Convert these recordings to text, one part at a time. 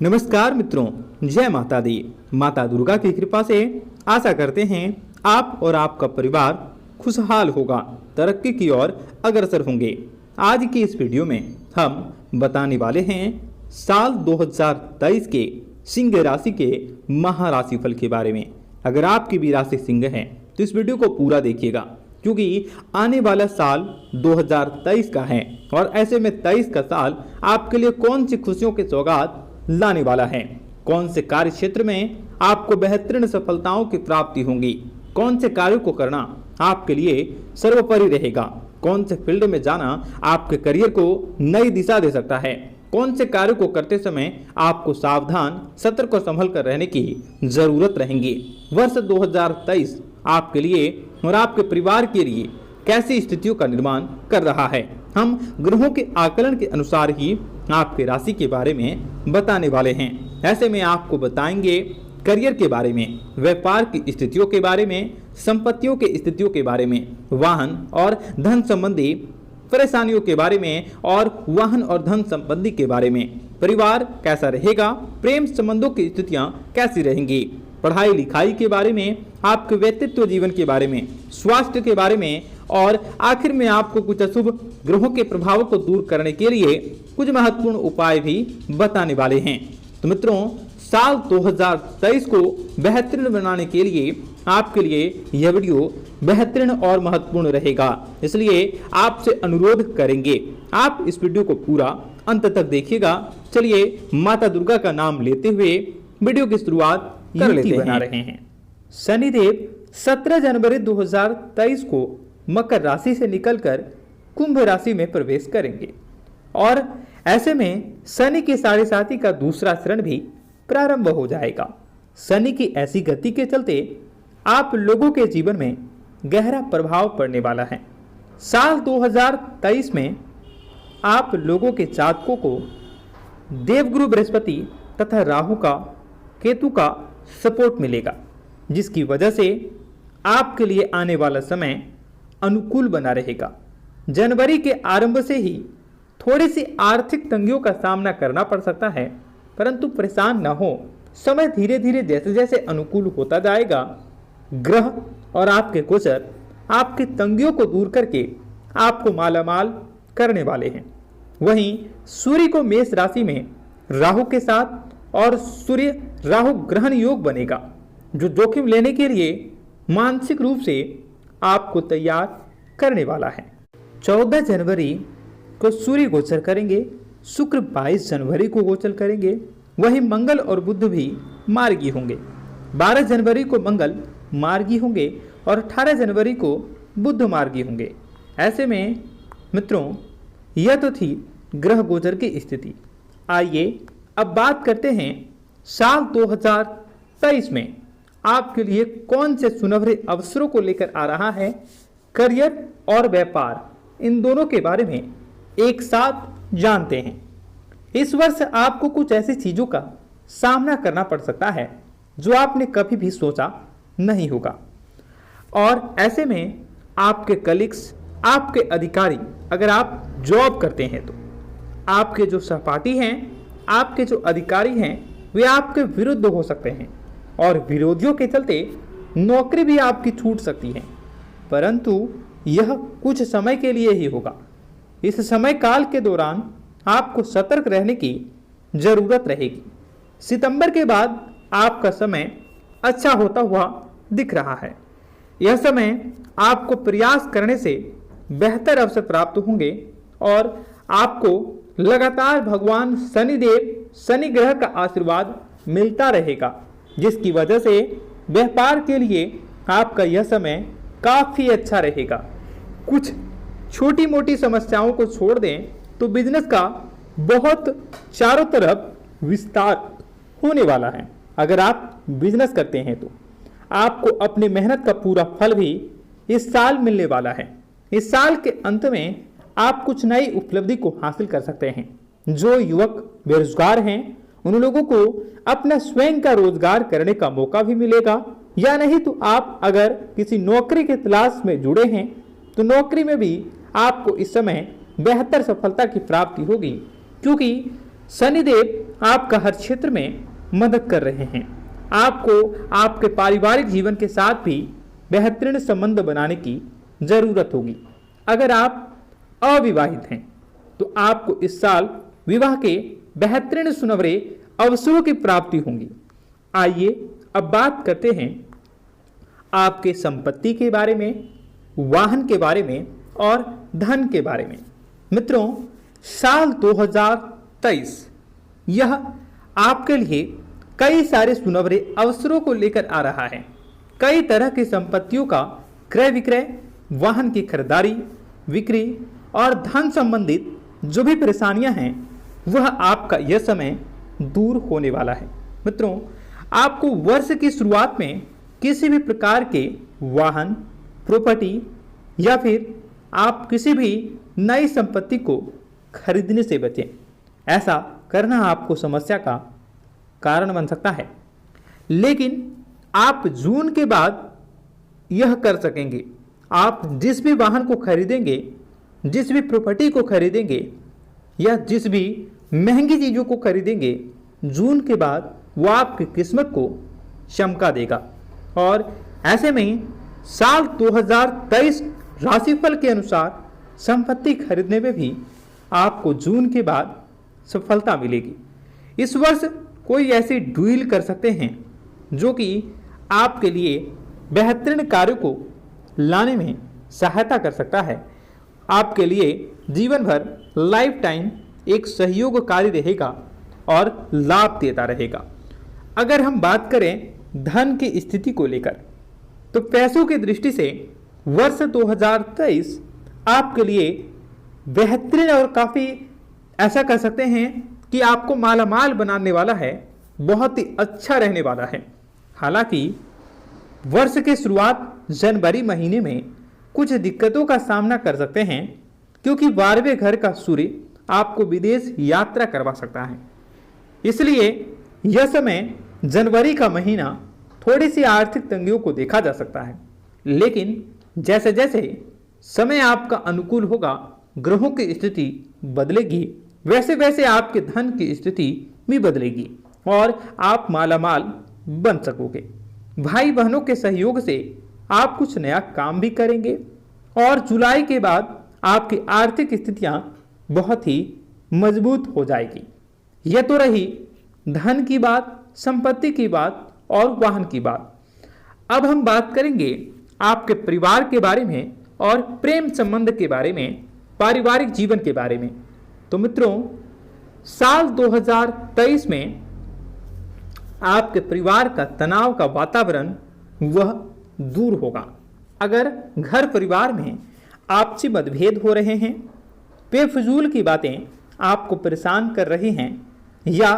नमस्कार मित्रों, जय माता दी। माता दुर्गा की कृपा से आशा करते हैं आप और आपका परिवार खुशहाल होगा, तरक्की की ओर अग्रसर होंगे। आज की इस वीडियो में हम बताने वाले हैं साल 2023 के सिंह राशि के महाराशि फल के बारे में। अगर आपकी भी राशि सिंह है तो इस वीडियो को पूरा देखिएगा, क्योंकि आने वाला साल 2023 का है और ऐसे में 23 का साल आपके लिए कौन सी खुशियों के सौगात लाने वाला है, कौन से कार्य क्षेत्र में आपको बेहतरीन सफलताओं की प्राप्ति होंगी, कौन से कार्यों को करना आपके लिए सर्वोपरि रहेगा, कौन से फील्ड में जाना आपके करियर को नई दिशा दे सकता है, कौन से कार्यों को करते समय आपको सावधान सतर्क और संभल कर रहने की जरूरत रहेगी। वर्ष 2023 आपके लिए और आपके परिवार के लिए कैसी स्थितियों का निर्माण कर रहा है, हम ग्रहों के आकलन के अनुसार ही आपके राशि के बारे में बताने वाले हैं। ऐसे में आपको बताएंगे करियर के बारे में, व्यापार की स्थितियों के बारे में, संपत्तियों की स्थितियों के बारे में, वाहन और धन संबंधी परेशानियों के बारे में और वाहन और धन संबंधी के बारे में, परिवार कैसा रहेगा, प्रेम संबंधों की स्थितियां कैसी रहेंगी, पढ़ाई लिखाई के बारे में, आपके व्यक्तित्व जीवन के बारे में, स्वास्थ्य के बारे में और आखिर में आपको कुछ अशुभ ग्रहों के प्रभावों को दूर करने के लिए कुछ महत्वपूर्ण उपाय भी बताने वाले हैं। तो मित्रों, साल 2023 को बेहतरीन बनाने के लिए आपके लिए यह वीडियो बेहतरीन और महत्वपूर्ण रहेगा, इसलिए आपसे अनुरोध करेंगे आप इस वीडियो को पूरा अंत तक देखिएगा। चलिए माता दुर्गा का नाम लेते हुए वीडियो की शुरुआत कर लेते बना रहे हैं। शनिदेव 17 जनवरी 2023 को मकर राशि से निकलकर कुंभ राशि में प्रवेश करेंगे और ऐसे में शनि की साढ़े साथी का दूसरा चरण भी प्रारंभ हो जाएगा। शनि की ऐसी गति के चलते आप लोगों के जीवन में गहरा प्रभाव पड़ने वाला है। साल 2023 में आप लोगों के जातकों को देवगुरु बृहस्पति तथा राहु का, केतु का सपोर्ट मिलेगा, जिसकी वजह से आपके लिए आने वाला समय अनुकूल बना रहेगा। जनवरी के आरंभ से ही थोड़ी सी आर्थिक तंगियों का सामना करना पड़ सकता है, परंतु परेशान न हो। समय धीरे धीरे जैसे जैसे अनुकूल होता जाएगा, ग्रह और आपके गोचर आपकी तंगियों को दूर करके आपको मालामाल करने वाले हैं। वहीं सूर्य को मेष राशि में राहु के साथ और सूर्य राहु ग्रहण योग बनेगा, जो जोखिम लेने के लिए मानसिक रूप से आपको तैयार करने वाला है। 14 जनवरी को सूर्य गोचर करेंगे, शुक्र 22 जनवरी को गोचर करेंगे, वहीं मंगल और बुध भी मार्गी होंगे। 12 जनवरी को मंगल मार्गी होंगे और 18 जनवरी को बुध मार्गी होंगे। ऐसे में मित्रों, यह तो थी ग्रह गोचर की स्थिति। आइए अब बात करते हैं साल 2023 में आपके लिए कौन से सुनहरे अवसरों को लेकर आ रहा है। करियर और व्यापार, इन दोनों के बारे में एक साथ जानते हैं। इस वर्ष आपको कुछ ऐसी चीजों का सामना करना पड़ सकता है जो आपने कभी भी सोचा नहीं होगा, और ऐसे में आपके कलीग्स, आपके अधिकारी, अगर आप जॉब करते हैं तो आपके जो सहपाठी हैं, आपके जो अधिकारी हैं, वे आपके विरुद्ध हो सकते हैं और विरोधियों के चलते नौकरी भी आपकी छूट सकती है, परंतु यह कुछ समय के लिए ही होगा। इस समय काल के दौरान आपको सतर्क रहने की जरूरत रहेगी। सितंबर के बाद आपका समय अच्छा होता हुआ दिख रहा है। यह समय आपको प्रयास करने से बेहतर अवसर प्राप्त होंगे और आपको लगातार भगवान शनिदेव, शनि ग्रह का आशीर्वाद मिलता रहेगा, जिसकी वजह से व्यापार के लिए आपका यह समय काफी अच्छा रहेगा। कुछ छोटी मोटी समस्याओं को छोड़ दें तो बिजनेस का बहुत चारों तरफ विस्तार होने वाला है। अगर आप बिजनेस करते हैं तो आपको अपनी मेहनत का पूरा फल भी इस साल मिलने वाला है। इस साल के अंत में आप कुछ नई उपलब्धि को हासिल कर सकते हैं। जो युवक बेरोजगार हैं, उन लोगों को अपना स्वयं का रोजगार करने का मौका भी मिलेगा, या नहीं तो आप अगर किसी नौकरी की तलाश में जुड़े हैं तो नौकरी में भी आपको इस समय बेहतर सफलता की प्राप्ति होगी, क्योंकि शनिदेव आपका हर क्षेत्र में मदद कर रहे हैं। आपको आपके पारिवारिक जीवन के साथ भी बेहतरीन संबंध बनाने की जरूरत होगी। अगर आप अविवाहित हैं तो आपको इस साल विवाह के बेहतरीन सुनहरे अवसरों की प्राप्ति होगी। आइए अब बात करते हैं आपके संपत्ति के बारे में, वाहन के बारे में और धन के बारे में। मित्रों, साल 2023 यह आपके लिए कई सारे सुनहरे अवसरों को लेकर आ रहा है। कई तरह की संपत्तियों का क्रय विक्रय, वाहन की खरीदारी, बिक्री और धन संबंधित जो भी परेशानियां हैं वह आपका यह समय दूर होने वाला है। मित्रों, आपको वर्ष की शुरुआत में किसी भी प्रकार के वाहन, प्रॉपर्टी या फिर आप किसी भी नई संपत्ति को खरीदने से बचें। ऐसा करना आपको समस्या का कारण बन सकता है, लेकिन आप जून के बाद यह कर सकेंगे। आप जिस भी वाहन को खरीदेंगे, जिस भी प्रॉपर्टी को खरीदेंगे या जिस भी महंगी चीज़ों को खरीदेंगे, जून के बाद वो आपकी किस्मत को चमका देगा। और ऐसे में साल 2023 राशिफल के अनुसार संपत्ति खरीदने में भी आपको जून के बाद सफलता मिलेगी। इस वर्ष कोई ऐसी डील कर सकते हैं जो कि आपके लिए बेहतरीन कार्य को लाने में सहायता कर सकता है। आपके लिए जीवन भर लाइफ टाइम एक सहयोगकारी रहेगा और लाभ देता रहेगा। अगर हम बात करें धन की स्थिति को लेकर, तो पैसों की दृष्टि से वर्ष 2023 आपके लिए बेहतरीन और काफ़ी ऐसा कर सकते हैं कि आपको मालामाल बनाने वाला है, बहुत ही अच्छा रहने वाला है। हालांकि वर्ष के शुरुआत जनवरी महीने में कुछ दिक्कतों का सामना कर सकते हैं, क्योंकि 12वें घर का सूर्य आपको विदेश यात्रा करवा सकता है। इसलिए यह समय, जनवरी का महीना, थोड़ी सी आर्थिक तंगियों को देखा जा सकता है। लेकिन जैसे जैसे समय आपका अनुकूल होगा, ग्रहों की स्थिति बदलेगी, वैसे वैसे आपके धन की स्थिति भी बदलेगी और आप मालामाल बन सकोगे। भाई बहनों के सहयोग से आप कुछ नया काम भी करेंगे और जुलाई के बाद आपकी आर्थिक स्थितियां बहुत ही मजबूत हो जाएगी। यह तो रही धन की बात, संपत्ति की बात और वाहन की बात। अब हम बात करेंगे आपके परिवार के बारे में और प्रेम संबंध के बारे में, पारिवारिक जीवन के बारे में। तो मित्रों, साल 2023 में आपके परिवार का तनाव का वातावरण वह दूर होगा। अगर घर परिवार में आपसी मतभेद हो रहे हैं, बेफजूल की बातें आपको परेशान कर रही हैं, या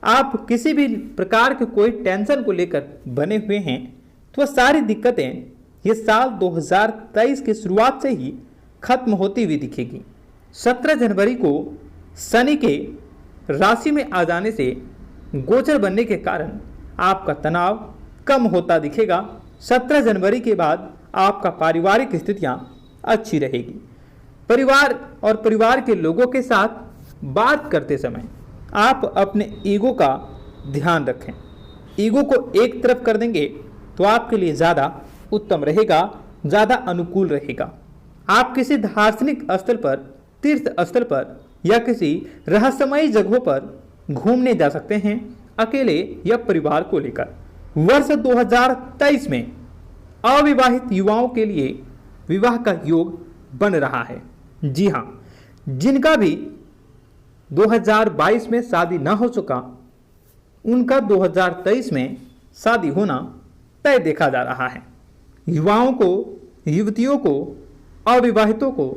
आप किसी भी प्रकार के कोई टेंशन को लेकर बने हुए हैं, तो सारी दिक्कतें ये साल 2023 की शुरुआत से ही खत्म होती हुई दिखेगी। 17 जनवरी को शनि के राशि में आ जाने से, गोचर बनने के कारण आपका तनाव कम होता दिखेगा। 17 जनवरी के बाद आपका पारिवारिक स्थितियां अच्छी रहेगी। परिवार और परिवार के लोगों के साथ बात करते समय आप अपने ईगो का ध्यान रखें। ईगो को एक तरफ कर देंगे तो आपके लिए ज़्यादा उत्तम रहेगा, ज़्यादा अनुकूल रहेगा। आप किसी दार्शनिक स्थल पर, तीर्थ स्थल पर या किसी रहस्यमयी जगहों पर घूमने जा सकते हैं, अकेले या परिवार को लेकर। वर्ष 2023 में अविवाहित युवाओं के लिए विवाह का योग बन रहा है। जी हाँ, जिनका भी 2022 में शादी न हो चुका, उनका 2023 में शादी होना तय देखा जा रहा है। युवाओं को, युवतियों को, अविवाहितों को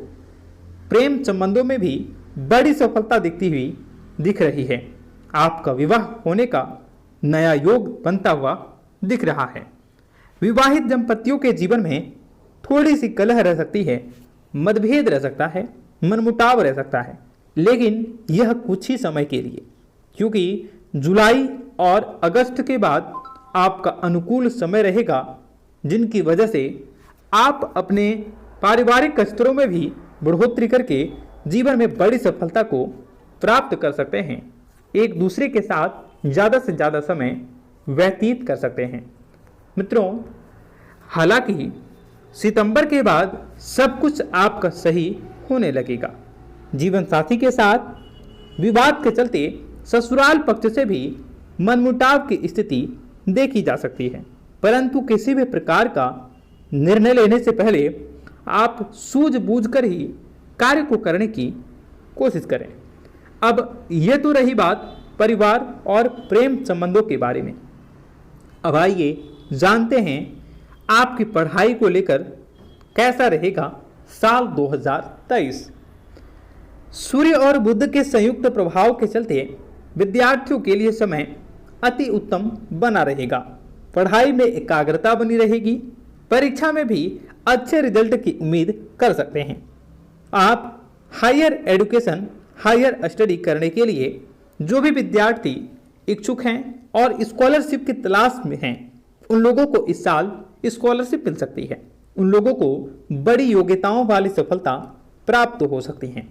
प्रेम संबंधों में भी बड़ी सफलता दिखती हुई दिख रही है। आपका विवाह होने का नया योग बनता हुआ दिख रहा है। विवाहित दंपतियों के जीवन में थोड़ी सी कलह रह सकती है, मतभेद रह सकता है, मनमुटाव रह सकता है, लेकिन यह कुछ ही समय के लिए, क्योंकि जुलाई और अगस्त के बाद आपका अनुकूल समय रहेगा, जिनकी वजह से आप अपने पारिवारिक स्तरों में भी बढ़ोतरी करके जीवन में बड़ी सफलता को प्राप्त कर सकते हैं। एक दूसरे के साथ ज़्यादा से ज़्यादा समय व्यतीत कर सकते हैं। मित्रों, हालांकि सितंबर के बाद सब कुछ आपका सही होने लगेगा। जीवन साथी के साथ विवाद के चलते ससुराल पक्ष से भी मनमुटाव की स्थिति देखी जा सकती है, परंतु किसी भी प्रकार का निर्णय लेने से पहले आप सूझबूझकर ही कार्य को करने की कोशिश करें। अब ये तो रही बात परिवार और प्रेम संबंधों के बारे में। अब आइए जानते हैं आपकी पढ़ाई को लेकर कैसा रहेगा साल 2023। सूर्य और बुध के संयुक्त प्रभाव के चलते विद्यार्थियों के लिए समय अति उत्तम बना रहेगा। पढ़ाई में एकाग्रता बनी रहेगी। परीक्षा में भी अच्छे रिजल्ट की उम्मीद कर सकते हैं। आप हायर एजुकेशन, हायर स्टडी करने के लिए जो भी विद्यार्थी इच्छुक हैं और स्कॉलरशिप की तलाश में हैं, उन लोगों को इस साल स्कॉलरशिप मिल सकती है। उन लोगों को बड़ी योग्यताओं वाली सफलता प्राप्त हो सकती है।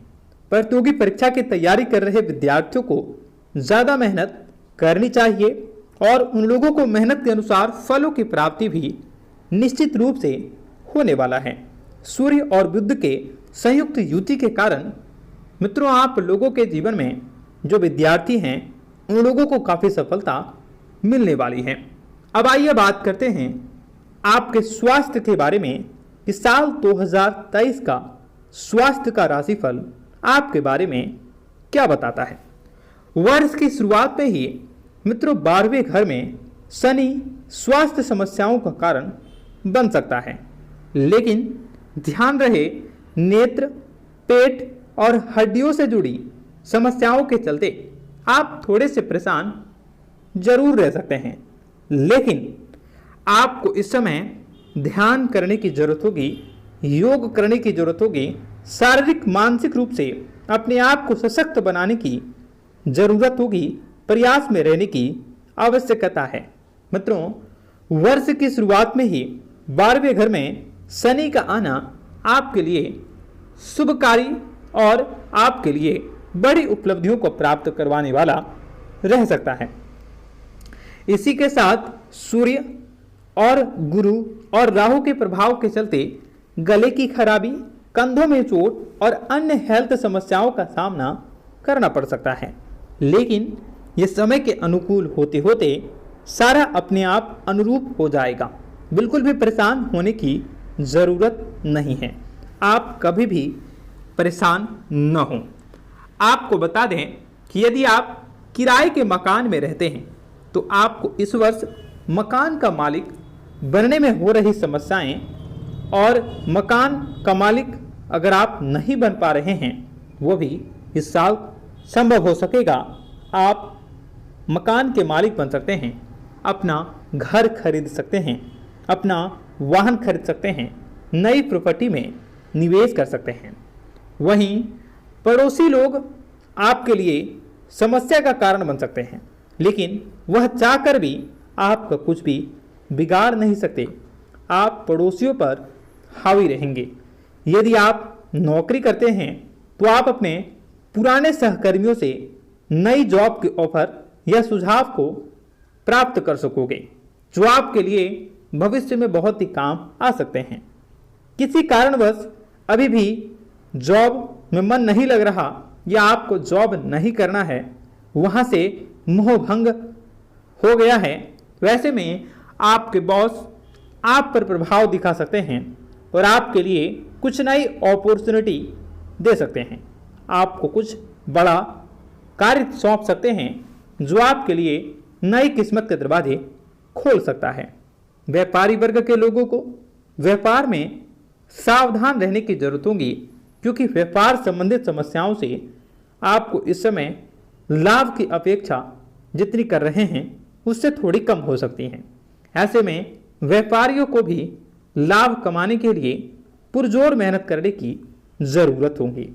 प्रतियोगी परीक्षा की तैयारी कर रहे विद्यार्थियों को ज़्यादा मेहनत करनी चाहिए और उन लोगों को मेहनत के अनुसार फलों की प्राप्ति भी निश्चित रूप से होने वाला है। सूर्य और बुध के संयुक्त युति के कारण मित्रों, आप लोगों के जीवन में जो विद्यार्थी हैं उन लोगों को काफ़ी सफलता मिलने वाली है। अब आइए बात करते हैं आपके स्वास्थ्य के बारे में कि साल 2023 का स्वास्थ्य का राशिफल आपके बारे में क्या बताता है। वर्ष की शुरुआत में ही मित्रों 12वें घर में शनि स्वास्थ्य समस्याओं का कारण बन सकता है, लेकिन ध्यान रहे नेत्र, पेट और हड्डियों से जुड़ी समस्याओं के चलते आप थोड़े से परेशान जरूर रह सकते हैं, लेकिन आपको इस समय ध्यान करने की जरूरत होगी, योग करने की जरूरत होगी, शारीरिक मानसिक रूप से अपने आप को सशक्त बनाने की जरूरत होगी, प्रयास में रहने की आवश्यकता है। मित्रों, वर्ष की शुरुआत में ही 12वें घर में शनि का आना आपके लिए शुभकारी और आपके लिए बड़ी उपलब्धियों को प्राप्त करवाने वाला रह सकता है। इसी के साथ सूर्य और गुरु और राहु के प्रभाव के चलते गले की खराबी, कंधों में चोट और अन्य हेल्थ समस्याओं का सामना करना पड़ सकता है, लेकिन ये समय के अनुकूल होते होते सारा अपने आप अनुरूप हो जाएगा। बिल्कुल भी परेशान होने की ज़रूरत नहीं है। आप कभी भी परेशान न हों। आपको बता दें कि यदि आप किराए के मकान में रहते हैं तो आपको इस वर्ष मकान का मालिक बनने में हो रही समस्याएं और मकान का मालिक अगर आप नहीं बन पा रहे हैं वो भी इस साल संभव हो सकेगा। आप मकान के मालिक बन सकते हैं, अपना घर खरीद सकते हैं, अपना वाहन खरीद सकते हैं, नई प्रॉपर्टी में निवेश कर सकते हैं। वहीं पड़ोसी लोग आपके लिए समस्या का कारण बन सकते हैं, लेकिन वह चाहकर भी आपका कुछ भी बिगाड़ नहीं सकते। आप पड़ोसियों पर हावी रहेंगे। यदि आप नौकरी करते हैं तो आप अपने पुराने सहकर्मियों से नई जॉब के ऑफर या सुझाव को प्राप्त कर सकोगे, जो आपके लिए भविष्य में बहुत ही काम आ सकते हैं। किसी कारणवश अभी भी जॉब में मन नहीं लग रहा या आपको जॉब नहीं करना है, वहाँ से मोहभंग हो गया है, वैसे में आपके बॉस आप पर प्रभाव दिखा सकते हैं और आपके लिए कुछ नई अपॉर्चुनिटी दे सकते हैं। आपको कुछ बड़ा कार्य सौंप सकते हैं जो आपके लिए नई किस्मत के दरवाजे खोल सकता है। व्यापारी वर्ग के लोगों को व्यापार में सावधान रहने की जरूरत होगी, क्योंकि व्यापार संबंधित समस्याओं से आपको इस समय लाभ की अपेक्षा जितनी कर रहे हैं उससे थोड़ी कम हो सकती हैं। ऐसे में व्यापारियों को भी लाभ कमाने के लिए पुरजोर मेहनत करने की ज़रूरत होगी।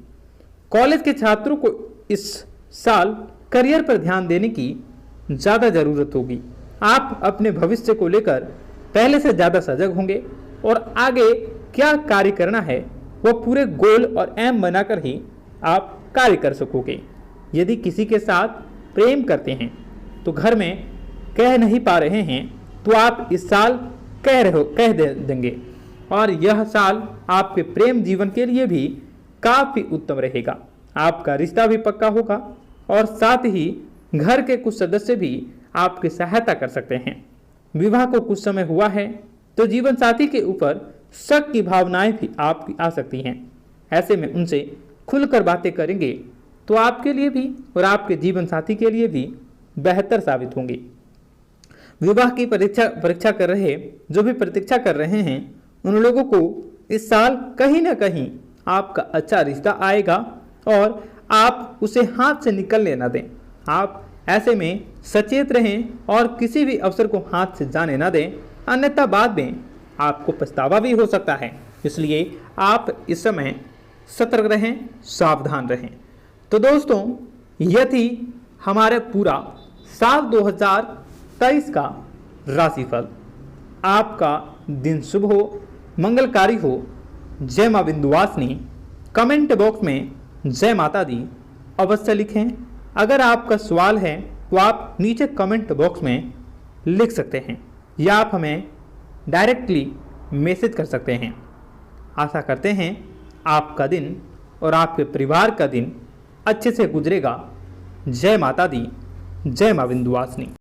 कॉलेज के छात्रों को इस साल करियर पर ध्यान देने की ज़्यादा ज़रूरत होगी। आप अपने भविष्य को लेकर पहले से ज़्यादा सजग होंगे और आगे क्या कार्य करना है वह पूरे गोल और एम बनाकर ही आप कार्य कर सकोगे। यदि किसी के साथ प्रेम करते हैं तो घर में कह नहीं पा रहे हैं तो आप इस साल कह देंगे और यह साल आपके प्रेम जीवन के लिए भी काफ़ी उत्तम रहेगा। आपका रिश्ता भी पक्का होगा और साथ ही घर के कुछ सदस्य भी आपकी सहायता कर सकते हैं। विवाह को कुछ समय हुआ है तो जीवन साथी के ऊपर शक की भावनाएं भी आपकी आ सकती हैं। ऐसे में उनसे खुलकर बातें करेंगे तो आपके लिए भी और आपके जीवन साथी के लिए भी बेहतर साबित होंगे। विवाह की परीक्षा कर रहे जो भी प्रतीक्षा कर रहे हैं उन लोगों को इस साल कहीं ना कहीं आपका अच्छा रिश्ता आएगा और आप उसे हाथ से निकलने ना दें। आप ऐसे में सचेत रहें और किसी भी अवसर को हाथ से जाने ना दें, अन्यथा बाद में आपको पछतावा भी हो सकता है। इसलिए आप इस समय सतर्क रहें, सावधान रहें। तो दोस्तों, यह थी हमारे पूरा साल 2023 का राशिफल। आपका दिन शुभ हो, मंगलकारी हो। जय मां विंध्यवासिनी। कमेंट बॉक्स में जय माता दी अवश्य लिखें। अगर आपका सवाल है तो आप नीचे कमेंट बॉक्स में लिख सकते हैं या आप हमें डायरेक्टली मैसेज कर सकते हैं। आशा करते हैं आपका दिन और आपके परिवार का दिन अच्छे से गुजरेगा। जय माता दी, जय मां विंध्यवासिनी।